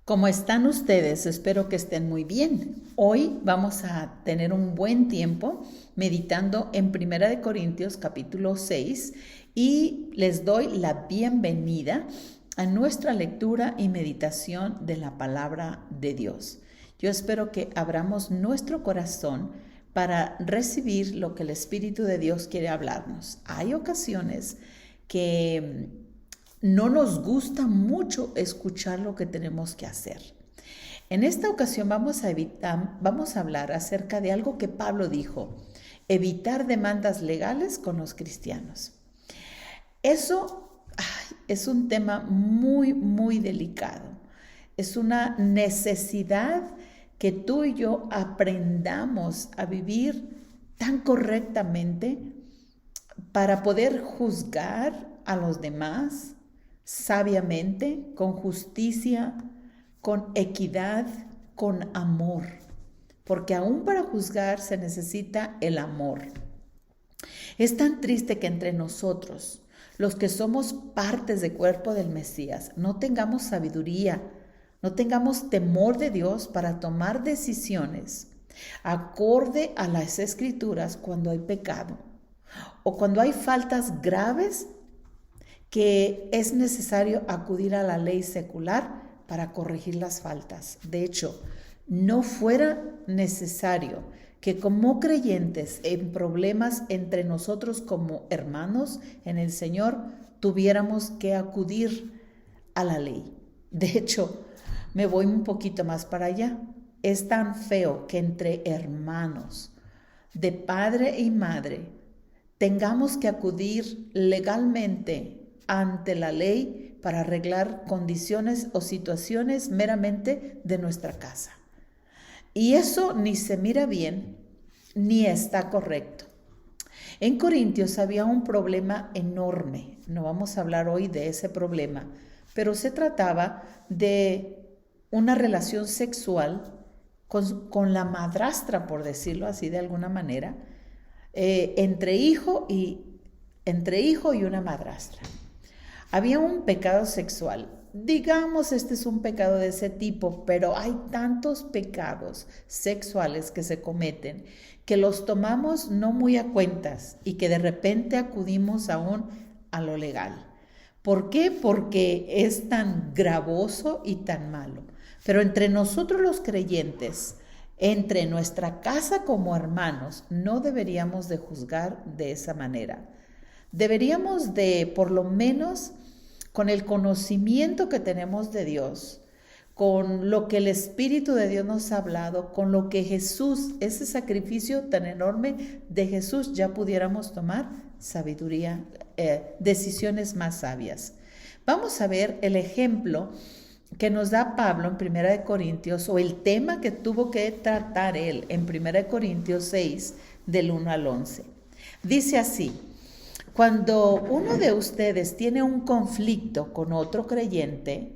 ¿Cómo están ustedes? Espero que estén muy bien. Hoy vamos a tener un buen tiempo meditando en Primera de Corintios capítulo 6 y les doy la bienvenida a nuestra lectura y meditación de la palabra de Dios. Yo espero que abramos nuestro corazón para recibir lo que el Espíritu de Dios quiere hablarnos. Hay ocasiones que no nos gusta mucho escuchar lo que tenemos que hacer. En esta ocasión vamos a hablar acerca de algo que Pablo dijo: evitar demandas legales con los cristianos. Eso es un tema muy delicado. Es una necesidad que tú y yo aprendamos a vivir tan correctamente para poder juzgar a los demás sabiamente, con justicia, con equidad, con amor. Porque aún para juzgar se necesita el amor. Es tan triste que entre nosotros, los que somos partes del cuerpo del Mesías, no tengamos sabiduría, no tengamos temor de Dios para tomar decisiones acorde a las Escrituras cuando hay pecado o cuando hay faltas graves que es necesario acudir a la ley secular para corregir las faltas. De hecho, no fuera necesario que como creyentes en problemas entre nosotros como hermanos en el Señor tuviéramos que acudir a la ley. De hecho, me voy un poquito más para allá. Es tan feo que entre hermanos de padre y madre tengamos que acudir legalmente ante la ley para arreglar condiciones o situaciones meramente de nuestra casa. Y eso ni se mira bien, ni está correcto. En Corintios había un problema enorme. No vamos a hablar hoy de ese problema, pero se trataba de una relación sexual con la madrastra, por decirlo así de alguna manera, entre hijo y una madrastra. Había un pecado sexual. Digamos, este es un pecado de ese tipo, pero hay tantos pecados sexuales que se cometen que los tomamos no muy a cuentas y que de repente acudimos aún a lo legal. ¿Por qué? Porque es tan gravoso y tan malo. Pero entre nosotros los creyentes, entre nuestra casa como hermanos, no deberíamos de juzgar de esa manera. Deberíamos de, por lo menos, con el conocimiento que tenemos de Dios, con lo que el Espíritu de Dios nos ha hablado, con lo que Jesús, ese sacrificio tan enorme de Jesús, ya pudiéramos tomar sabiduría, decisiones más sabias. Vamos a ver el ejemplo que nos da Pablo en 1 Corintios, o el tema que tuvo que tratar él en 1 Corintios 6, del 1 al 11. Dice así: cuando uno de ustedes tiene un conflicto con otro creyente,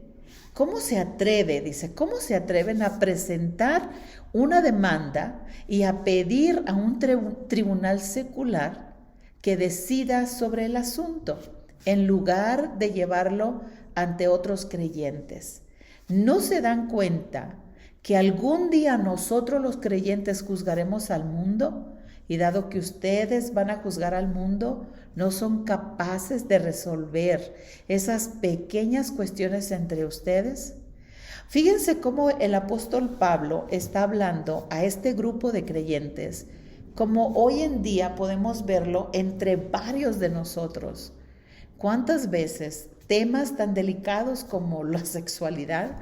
¿cómo se atreve? Dice, ¿cómo se atreven a presentar una demanda y a pedir a un tribunal secular que decida sobre el asunto, en lugar de llevarlo ante otros creyentes? ¿No se dan cuenta que algún día nosotros los creyentes juzgaremos al mundo? Y dado que ustedes van a juzgar al mundo, no son capaces de resolver esas pequeñas cuestiones entre ustedes. Fíjense cómo el apóstol Pablo está hablando a este grupo de creyentes, como hoy en día podemos verlo entre varios de nosotros. ¿Cuántas veces temas tan delicados como la sexualidad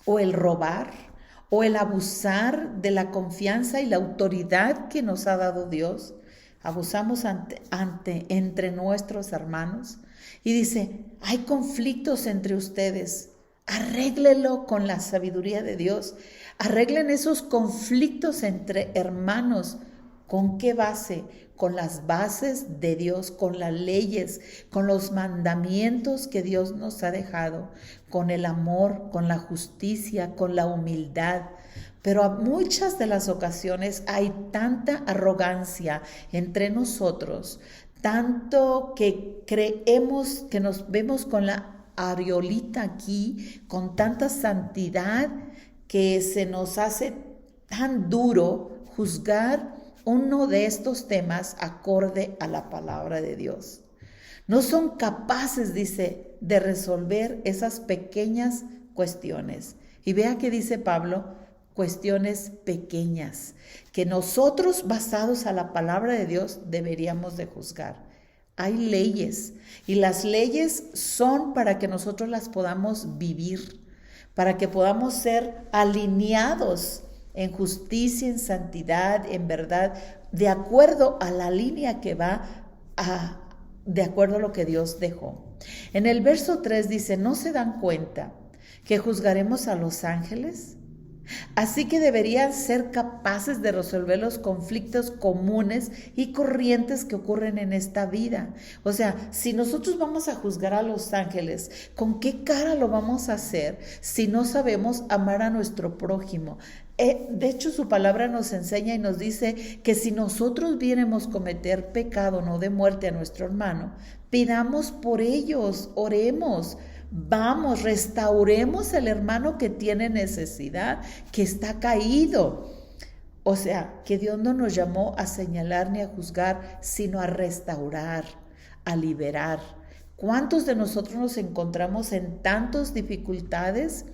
o el robar o el abusar de la confianza y la autoridad que nos ha dado Dios, abusamos entre nuestros hermanos? Y dice, hay conflictos entre ustedes, arréglelo con la sabiduría de Dios, arreglen esos conflictos entre hermanos. ¿Con qué base? Con las bases de Dios, con las leyes, con los mandamientos que Dios nos ha dejado, con el amor, con la justicia, con la humildad. Pero a muchas de las ocasiones hay tanta arrogancia entre nosotros, tanto que creemos que nos vemos con la aureolita aquí con tanta santidad que se nos hace tan duro juzgar uno de estos temas acorde a la palabra de Dios. No son capaces, dice, de resolver esas pequeñas cuestiones. Y vea que dice Pablo, cuestiones pequeñas, que nosotros, basados a la palabra de Dios, deberíamos de juzgar. Hay leyes, y las leyes son para que nosotros las podamos vivir, para que podamos ser alineados en justicia, en santidad, en verdad, de acuerdo a la línea que va de acuerdo a lo que Dios dejó. En el verso 3 dice, ¿no se dan cuenta que juzgaremos a los ángeles? Así que deberían ser capaces de resolver los conflictos comunes y corrientes que ocurren en esta vida. O sea, si nosotros vamos a juzgar a los ángeles, ¿con qué cara lo vamos a hacer si no sabemos amar a nuestro prójimo? De hecho, su palabra nos enseña y nos dice que si nosotros viéramos cometer pecado no de muerte a nuestro hermano, pidamos por ellos, oremos. Vamos, restauremos al hermano que tiene necesidad, que está caído. O sea, que Dios no nos llamó a señalar ni a juzgar, sino a restaurar, a liberar. ¿Cuántos de nosotros nos encontramos en tantas dificultades?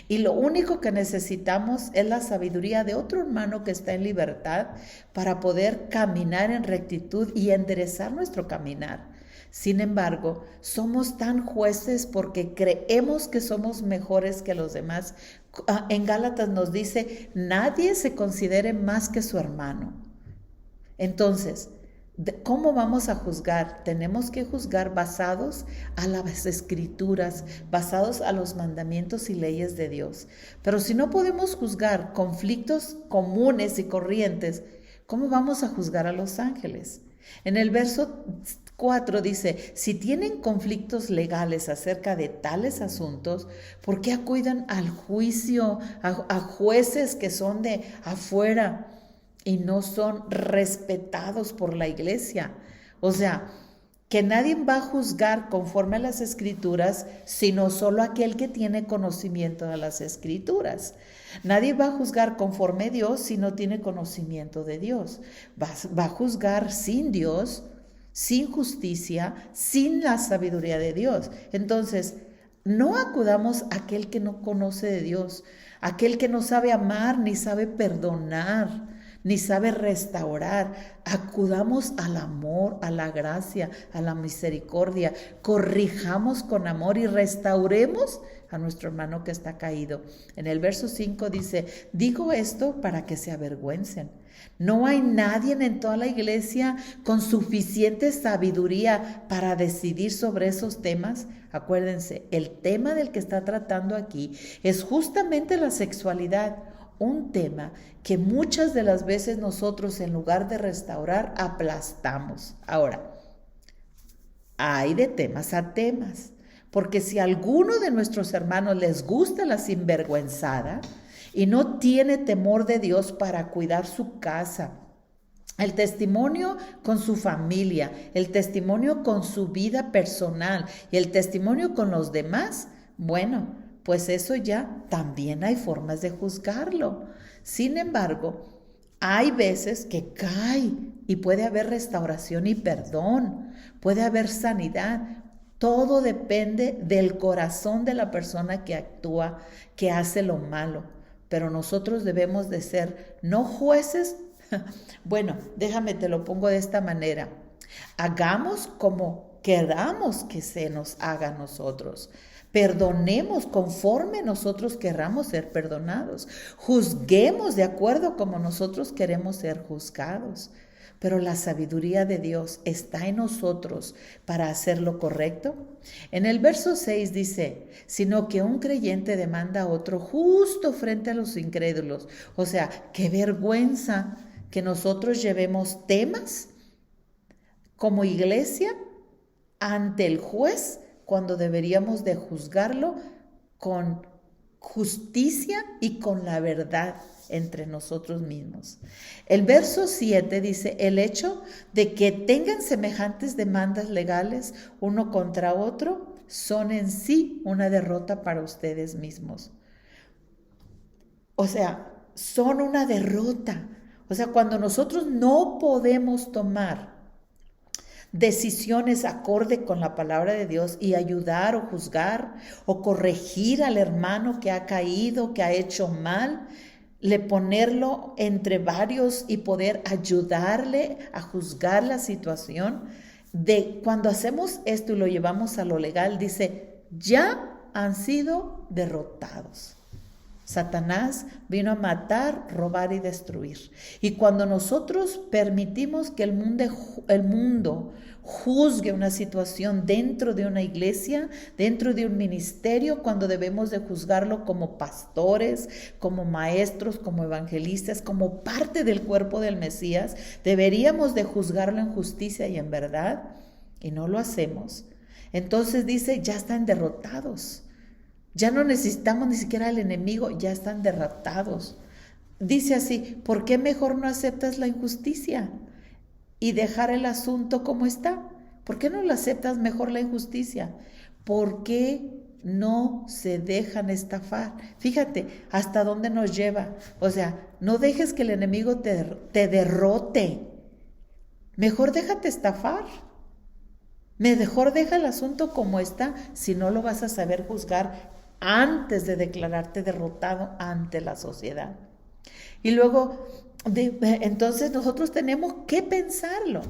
Y lo único que necesitamos es la sabiduría de otro hermano que está en libertad para poder caminar en rectitud y enderezar nuestro caminar. Sin embargo, somos tan jueces porque creemos que somos mejores que los demás. En Gálatas nos dice, nadie se considere más que su hermano. Entonces, ¿cómo vamos a juzgar? Tenemos que juzgar basados a las escrituras, basados a los mandamientos y leyes de Dios. Pero si no podemos juzgar conflictos comunes y corrientes, ¿cómo vamos a juzgar a los ángeles? En el verso 4 dice, si tienen conflictos legales acerca de tales asuntos, ¿por qué acudan al juicio, a jueces que son de afuera y no son respetados por la iglesia? O sea, que nadie va a juzgar conforme a las escrituras, sino solo aquel que tiene conocimiento de las escrituras. Nadie va a juzgar conforme a Dios si no tiene conocimiento de Dios. Va a juzgar sin Dios, sin justicia, sin la sabiduría de Dios. Entonces, no acudamos a aquel que no conoce de Dios, aquel que no sabe amar, ni sabe perdonar, ni sabe restaurar. Acudamos al amor, a la gracia, a la misericordia. Corrijamos con amor y restauremos a nuestro hermano que está caído. En el verso 5 dice, digo esto para que se avergüencen. No hay nadie en toda la iglesia con suficiente sabiduría para decidir sobre esos temas. Acuérdense, el tema del que está tratando aquí es justamente la sexualidad, un tema que muchas de las veces nosotros en lugar de restaurar aplastamos. Ahora, hay de temas a temas, porque si a alguno de nuestros hermanos les gusta la sinvergüenzada, y no tiene temor de Dios para cuidar su casa, el testimonio con su familia, el testimonio con su vida personal y el testimonio con los demás, bueno, pues eso ya también hay formas de juzgarlo. Sin embargo, hay veces que cae y puede haber restauración y perdón, puede haber sanidad. Todo depende del corazón de la persona que actúa, que hace lo malo. Pero nosotros debemos de ser no jueces. Bueno, déjame te lo pongo de esta manera. Hagamos como queramos que se nos haga a nosotros. Perdonemos conforme nosotros querramos ser perdonados. Juzguemos de acuerdo como nosotros queremos ser juzgados. Pero la sabiduría de Dios está en nosotros para hacer lo correcto. En el verso 6 dice, sino que un creyente demanda a otro justo frente a los incrédulos. O sea, qué vergüenza que nosotros llevemos temas como iglesia ante el juez cuando deberíamos de juzgarlo con justicia y con la verdad entre nosotros mismos. El verso 7 dice, el hecho de que tengan semejantes demandas legales uno contra otro son en sí una derrota para ustedes mismos. O sea, son una derrota. O sea, cuando nosotros no podemos tomar decisiones acorde con la palabra de Dios y ayudar o juzgar o corregir al hermano que ha caído, que ha hecho mal, le ponerlo entre varios y poder ayudarle a juzgar la situación. De cuando hacemos esto y lo llevamos a lo legal, dice, ya han sido derrotados. Satanás vino a matar, robar y destruir. Y cuando nosotros permitimos que el mundo juzgue una situación dentro de una iglesia, dentro de un ministerio, cuando debemos de juzgarlo como pastores, como maestros, como evangelistas, como parte del cuerpo del Mesías, deberíamos de juzgarlo en justicia y en verdad, y no lo hacemos. Entonces dice, ya están derrotados. Ya no necesitamos ni siquiera al enemigo, ya están derrotados. Dice así, ¿por qué mejor no aceptas la injusticia y dejar el asunto como está? ¿Por qué no lo aceptas mejor la injusticia? ¿Por qué no se dejan estafar? Fíjate hasta dónde nos lleva. O sea, no dejes que el enemigo te derrote. Mejor déjate estafar. Mejor deja el asunto como está, si no lo vas a saber juzgar antes de declararte derrotado ante la sociedad. Y luego, entonces nosotros tenemos que pensarlo.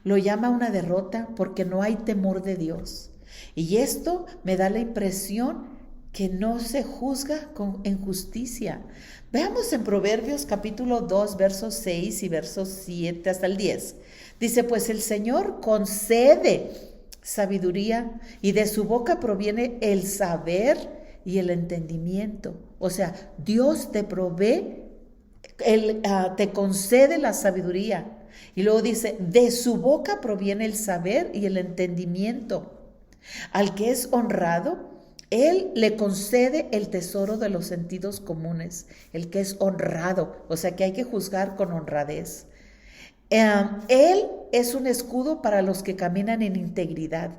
Lo llama una derrota porque no hay temor de Dios. Y esto me da la impresión que no se juzga en justicia. Veamos en Proverbios capítulo 2, versos 6 y versos 7 hasta el 10. Dice, pues el Señor concede sabiduría y de su boca proviene el saber y el entendimiento. O sea, Dios te provee, te concede la sabiduría. Y luego dice, de su boca proviene el saber y el entendimiento. Al que es honrado, Él le concede el tesoro de los sentidos comunes. El que es honrado, o sea que hay que juzgar con honradez. Él es un escudo para los que caminan en integridad.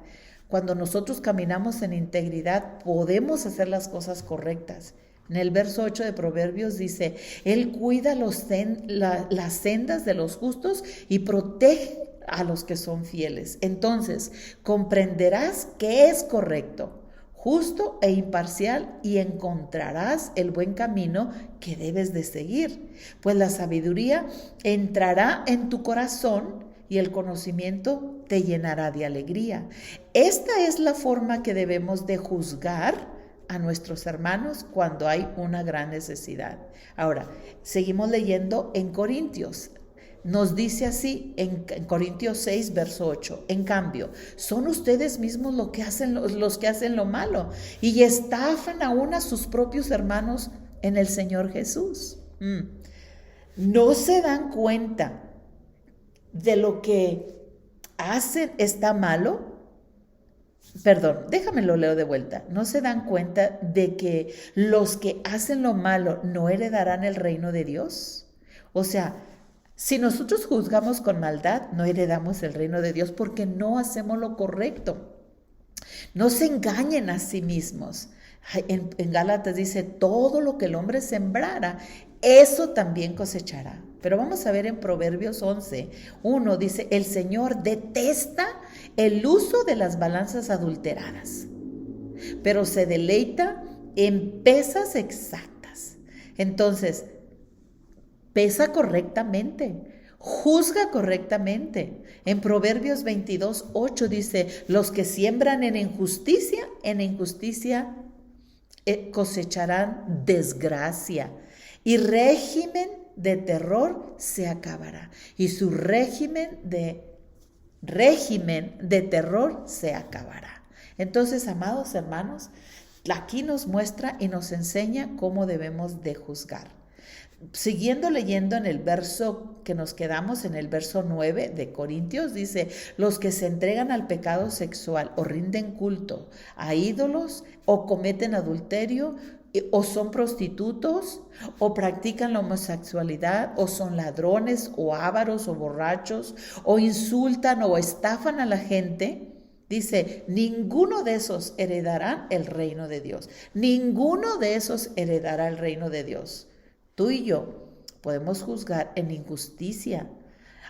Cuando nosotros caminamos en integridad, podemos hacer las cosas correctas. En el verso 8 de Proverbios dice, Él cuida las sendas de los justos y protege a los que son fieles. Entonces, comprenderás qué es correcto, justo e imparcial, y encontrarás el buen camino que debes de seguir. Pues la sabiduría entrará en tu corazón y el conocimiento te llenará de alegría. Esta es la forma que debemos de juzgar a nuestros hermanos cuando hay una gran necesidad. Ahora, seguimos leyendo en Corintios. Nos dice así en Corintios 6, verso 8. En cambio, son ustedes mismos los que hacen lo malo y estafan aún a sus propios hermanos en el Señor Jesús. ¿No se dan cuenta de lo que hacen está malo? Perdón, déjame lo leo de vuelta. ¿No se dan cuenta de que los que hacen lo malo no heredarán el reino de Dios? O sea, si nosotros juzgamos con maldad, no heredamos el reino de Dios porque no hacemos lo correcto. No se engañen a sí mismos. En Gálatas dice, todo lo que el hombre sembrara, eso también cosechará. Pero vamos a ver en Proverbios 11, 1 dice, el Señor detesta el uso de las balanzas adulteradas, pero se deleita en pesas exactas. Entonces, pesa correctamente, juzga correctamente. En Proverbios 22, 8 dice, los que siembran en injusticia cosecharán desgracia, y régimen de terror se acabará, y su régimen de terror se acabará. Entonces, amados hermanos, aquí nos muestra y nos enseña cómo debemos de juzgar. Siguiendo leyendo en el verso que nos quedamos, en el verso 9 de Corintios, dice, los que se entregan al pecado sexual o rinden culto a ídolos o cometen adulterio o son prostitutos o practican la homosexualidad o son ladrones o ávaros o borrachos o insultan o estafan a la gente, Dice, ninguno de esos heredará el reino de Dios. Ninguno de esos heredará el reino de Dios. Tú y yo podemos juzgar en injusticia.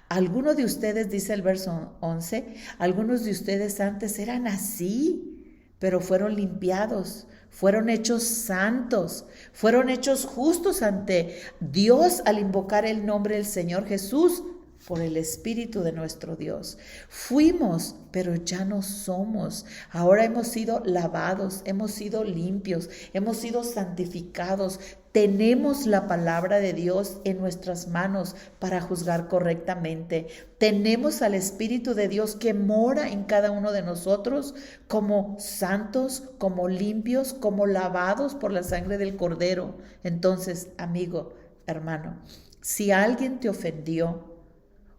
Algunos de ustedes, dice el verso 11, algunos de ustedes antes eran así, pero fueron limpiados, fueron hechos santos, fueron hechos justos ante Dios al invocar el nombre del Señor Jesús por el Espíritu de nuestro Dios. Fuimos, pero ya no somos. Ahora hemos sido lavados, hemos sido limpios, hemos sido santificados. Tenemos la palabra de Dios en nuestras manos para juzgar correctamente. Tenemos al Espíritu de Dios que mora en cada uno de nosotros como santos, como limpios, como lavados por la sangre del Cordero. Entonces, amigo, hermano, si alguien te ofendió,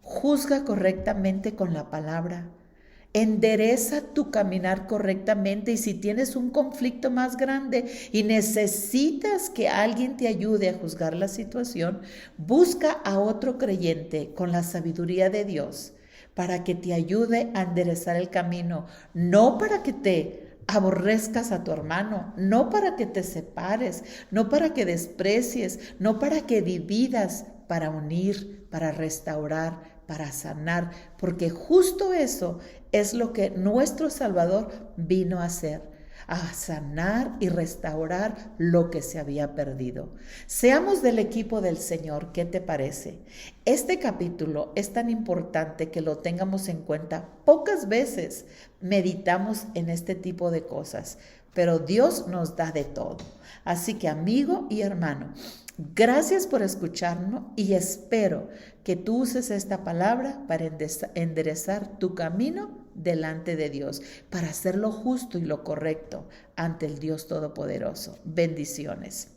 juzga correctamente con la palabra. Endereza tu caminar correctamente, y si tienes un conflicto más grande y necesitas que alguien te ayude a juzgar la situación, busca a otro creyente con la sabiduría de Dios para que te ayude a enderezar el camino, no para que te aborrezcas a tu hermano, no para que te separes, no para que desprecies, no para que dividas, para unir, para restaurar, para sanar, porque justo eso es lo que nuestro Salvador vino a hacer, a sanar y restaurar lo que se había perdido. Seamos del equipo del Señor, ¿qué te parece? Este capítulo es tan importante que lo tengamos en cuenta. Pocas veces meditamos en este tipo de cosas, pero Dios nos da de todo. Así que, amigo y hermano, gracias por escucharnos y espero que tú uses esta palabra para enderezar tu camino delante de Dios, para hacer lo justo y lo correcto ante el Dios Todopoderoso. Bendiciones.